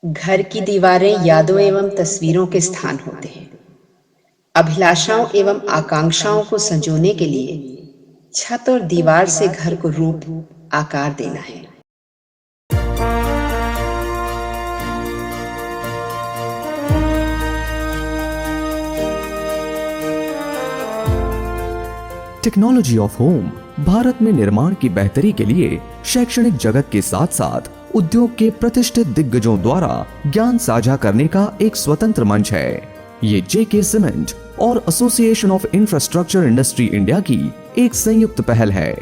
घर की दीवारें यादों एवं तस्वीरों के स्थान होते हैं। अभिलाषाओं एवं आकांक्षाओं को संजोने के लिए छत और दीवार से घर को रूप, आकार देना है। टेक्नोलॉजी ऑफ होम भारत में निर्माण की बेहतरी के लिए शैक्षणिक जगत के साथ साथ उद्योग के प्रतिष्ठित दिग्गजों द्वारा ज्ञान साझा करने का एक स्वतंत्र मंच है। ये जेके सीमेंट और association of infrastructure industry India की एक संयुक्त पहल है।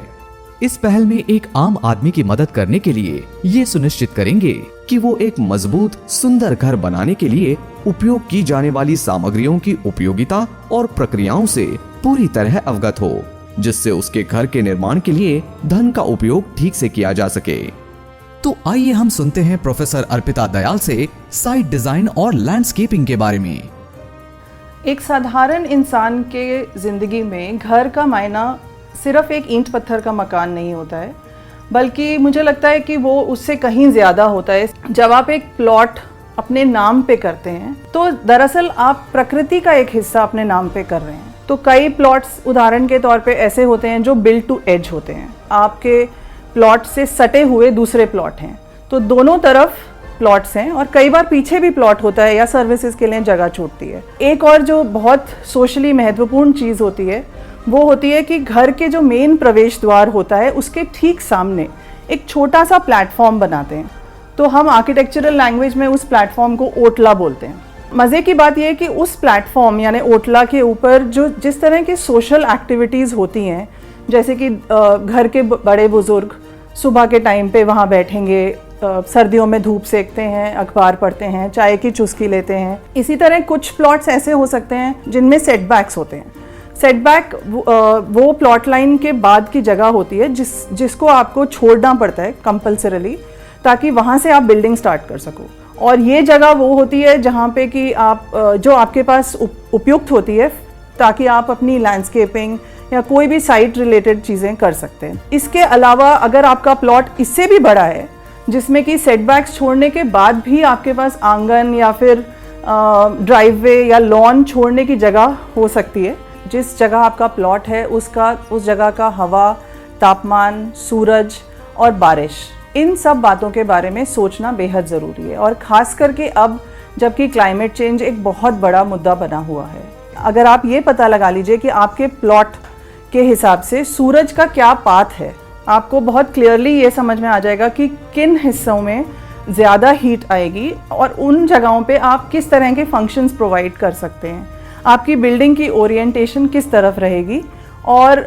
इस पहल में एक आम आदमी की मदद करने के लिए ये सुनिश्चित करेंगे कि वो एक मजबूत सुंदर घर बनाने के लिए उपयोग की जाने वाली सामग्रियों की उपयोगिता और प्रक्रियाओं से पूरी तरह अवगत हो, जिससे उसके घर के निर्माण के लिए धन का उपयोग ठीक से किया जा सके। तो आइए हम सुनते हैं प्रोफेसर अर्पिता दयाल से साइट डिजाइन और लैंडस्केपिंग के बारे में। एक साधारण इंसान के ज़िंदगी में घर का मायना सिर्फ एक ईंट पत्थर का मकान नहीं होता है, बल्कि मुझे लगता है कि वो उससे कहीं ज़्यादा होता है। जब आप एक प्लॉट अपने नाम पे करते हैं तो दरअसल आप प्रकृति का एक हिस्सा अपने नाम पे कर रहे हैं। तो कई प्लॉट्स उदाहरण के तौर पे ऐसे होते हैं जो बिल्ड टू एज होते हैं, आपके प्लॉट से सटे हुए दूसरे प्लॉट हैं, तो दोनों तरफ प्लॉट्स हैं और कई बार पीछे भी प्लॉट होता है या सर्विसेज के लिए जगह छूटती है। एक और जो बहुत सोशली महत्वपूर्ण चीज़ होती है वो होती है कि घर के जो मेन प्रवेश द्वार होता है उसके ठीक सामने एक छोटा सा प्लेटफॉर्म बनाते हैं। तो हम आर्किटेक्चरल लैंग्वेज में उस प्लेटफॉर्म को ओटला बोलते हैं। मज़े की बात यह है कि उस प्लेटफॉर्म यानी ओटला के ऊपर जो जिस तरह की सोशल एक्टिविटीज़ होती हैं, जैसे कि घर के बड़े बुज़ुर्ग सुबह के टाइम पे वहाँ बैठेंगे, सर्दियों में धूप सेकते हैं, अखबार पढ़ते हैं, चाय की चुस्की लेते हैं। इसी तरह कुछ प्लॉट्स ऐसे हो सकते हैं जिनमें सेटबैक्स होते हैं। सेटबैक वो प्लॉट लाइन के बाद की जगह होती है जिसको आपको छोड़ना पड़ता है कंपल्सरीली, ताकि वहाँ से आप बिल्डिंग स्टार्ट कर सको। और ये जगह वो होती है जहाँ पे कि आप जो आपके पास उपयुक्त होती है ताकि आप अपनी लैंडस्केपिंग या कोई भी साइट रिलेटेड चीज़ें कर सकते हैं। इसके अलावा अगर आपका प्लॉट इससे भी बड़ा है जिसमें कि सेटबैक्स छोड़ने के बाद भी आपके पास आंगन या फिर ड्राइववे या लॉन छोड़ने की जगह हो सकती है, जिस जगह आपका प्लॉट है उस जगह का हवा, तापमान, सूरज और बारिश, इन सब बातों के बारे में सोचना बेहद ज़रूरी है। और ख़ास करके अब जबकि क्लाइमेट चेंज एक बहुत बड़ा मुद्दा बना हुआ है। अगर आप ये पता लगा लीजिए कि आपके प्लॉट के हिसाब से सूरज का क्या पाथ है, आपको बहुत क्लियरली ये समझ में आ जाएगा कि किन हिस्सों में ज़्यादा हीट आएगी और उन जगहों पे आप किस तरह के फंक्शंस प्रोवाइड कर सकते हैं, आपकी बिल्डिंग की ओरिएंटेशन किस तरफ रहेगी और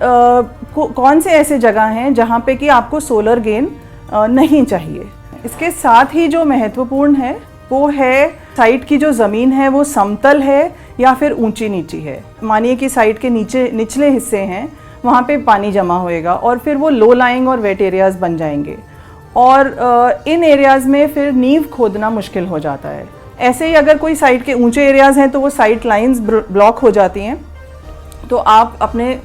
कौन से ऐसे जगह हैं जहाँ पे कि आपको सोलर गेन नहीं चाहिए। इसके साथ ही जो महत्वपूर्ण है वो है साइट की जो ज़मीन है वो समतल है या फिर ऊंची नीची है। मानिए कि साइट के निचले हिस्से हैं, वहाँ पे पानी जमा होएगा और फिर वो लो लाइंग और वेट एरियाज़ बन जाएंगे और इन एरियाज़ में फिर नींव खोदना मुश्किल हो जाता है। ऐसे ही अगर कोई साइट के ऊंचे एरियाज़ हैं तो वो साइट लाइंस ब्लॉक हो जाती हैं, तो आप अपने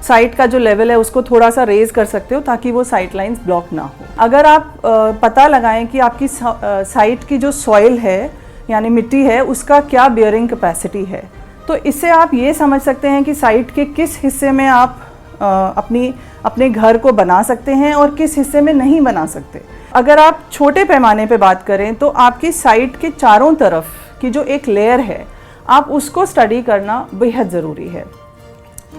साइट का जो लेवल है उसको थोड़ा सा रेज़ कर सकते हो ताकि वो साइट लाइंस ब्लॉक ना हो। अगर आप पता लगाएं कि आपकी साइट की जो सॉइल है यानी मिट्टी है उसका क्या बियरिंग कैपेसिटी है, तो इससे आप ये समझ सकते हैं कि साइट के किस हिस्से में आप अपने घर को बना सकते हैं और किस हिस्से में नहीं बना सकते। अगर आप छोटे पैमाने पे बात करें तो आपकी साइट के चारों तरफ की जो एक लेयर है आप उसको स्टडी करना बेहद ज़रूरी है।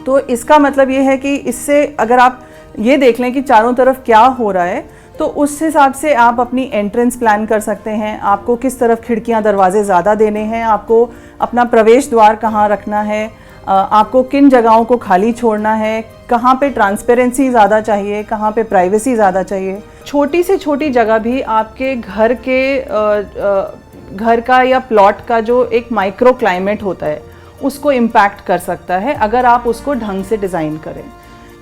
तो इसका मतलब ये है कि इससे अगर आप ये देख लें कि चारों तरफ क्या हो रहा है तो उस हिसाब से आप अपनी एंट्रेंस प्लान कर सकते हैं, आपको किस तरफ खिड़कियां दरवाजे ज़्यादा देने हैं, आपको अपना प्रवेश द्वार कहाँ रखना है, आपको किन जगहों को खाली छोड़ना है, कहाँ पे ट्रांसपेरेंसी ज़्यादा चाहिए, कहाँ पे प्राइवेसी ज़्यादा चाहिए। छोटी से छोटी जगह भी आपके घर का या प्लॉट का जो एक माइक्रो क्लाइमेट होता है उसको इम्पैक्ट कर सकता है अगर आप उसको ढंग से डिज़ाइन करें।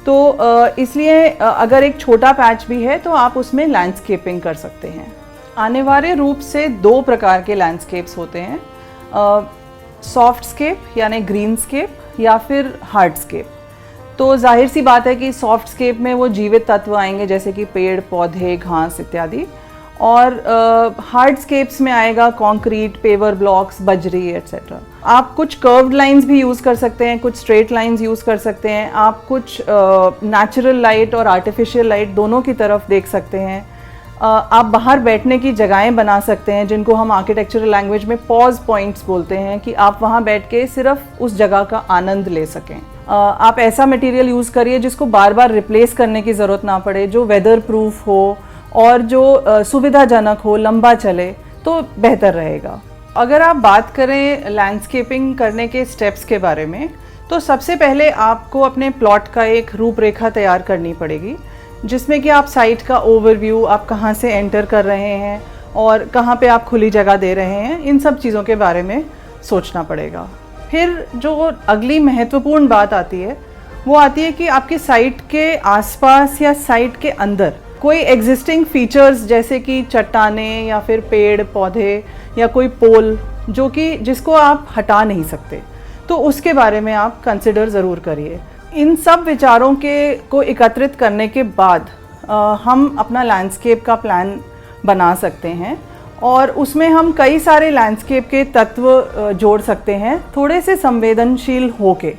तो इसलिए अगर एक छोटा पैच भी है तो आप उसमें लैंडस्केपिंग कर सकते हैं। अनिवार्य रूप से दो प्रकार के लैंडस्केप्स होते हैं, सॉफ्ट स्केप यानी ग्रीन स्केप या फिर हार्ड स्केप। तो जाहिर सी बात है कि सॉफ्ट स्केप में वो जीवित तत्व आएंगे जैसे कि पेड़, पौधे, घास इत्यादि, और हार्डस्केप्स में आएगा कंक्रीट, पेवर ब्लॉक्स, बजरी एट्सेट्रा। आप कुछ कर्व्ड लाइंस भी यूज़ कर सकते हैं, कुछ स्ट्रेट लाइंस यूज़ कर सकते हैं। आप कुछ नेचुरल लाइट और आर्टिफिशियल लाइट दोनों की तरफ देख सकते हैं। आप बाहर बैठने की जगहें बना सकते हैं जिनको हम आर्किटेक्चरल लैंग्वेज में पॉज पॉइंट्स बोलते हैं, कि आप वहाँ बैठ के सिर्फ उस जगह का आनंद ले सकें। आप ऐसा मटेरियल यूज़ करिए जिसको बार बार रिप्लेस करने की ज़रूरत ना पड़े, जो वेदर प्रूफ हो और जो सुविधाजनक हो, लंबा चले, तो बेहतर रहेगा। अगर आप बात करें लैंडस्केपिंग करने के स्टेप्स के बारे में, तो सबसे पहले आपको अपने प्लॉट का एक रूपरेखा तैयार करनी पड़ेगी, जिसमें कि आप साइट का ओवरव्यू, आप कहाँ से एंटर कर रहे हैं और कहाँ पे आप खुली जगह दे रहे हैं, इन सब चीज़ों के बारे में सोचना पड़ेगा। फिर जो अगली महत्वपूर्ण बात आती है वो आती है कि आपकी साइट के आसपास या साइट के अंदर कोई एग्जिस्टिंग फीचर्स जैसे कि चट्टानें या फिर पेड़ पौधे या कोई पोल जिसको आप हटा नहीं सकते, तो उसके बारे में आप कंसिडर ज़रूर करिए। इन सब विचारों को एकत्रित करने के बाद हम अपना लैंडस्केप का प्लान बना सकते हैं और उसमें हम कई सारे लैंडस्केप के तत्व जोड़ सकते हैं, थोड़े से संवेदनशील होके।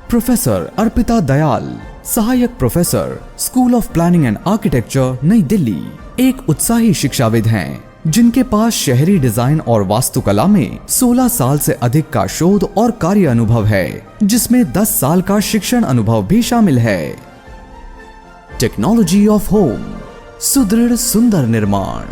प्रोफेसर अर्पिता दयाल, सहायक professor, school of planning and architecture, नई दिल्ली, एक उत्साही शिक्षाविद हैं जिनके पास शहरी डिजाइन और वास्तुकला में 16 साल से अधिक का शोध और कार्य अनुभव है, जिसमें 10 साल का शिक्षण अनुभव भी शामिल है। टेक्नोलॉजी ऑफ होम, सुदृढ़ सुंदर निर्माण।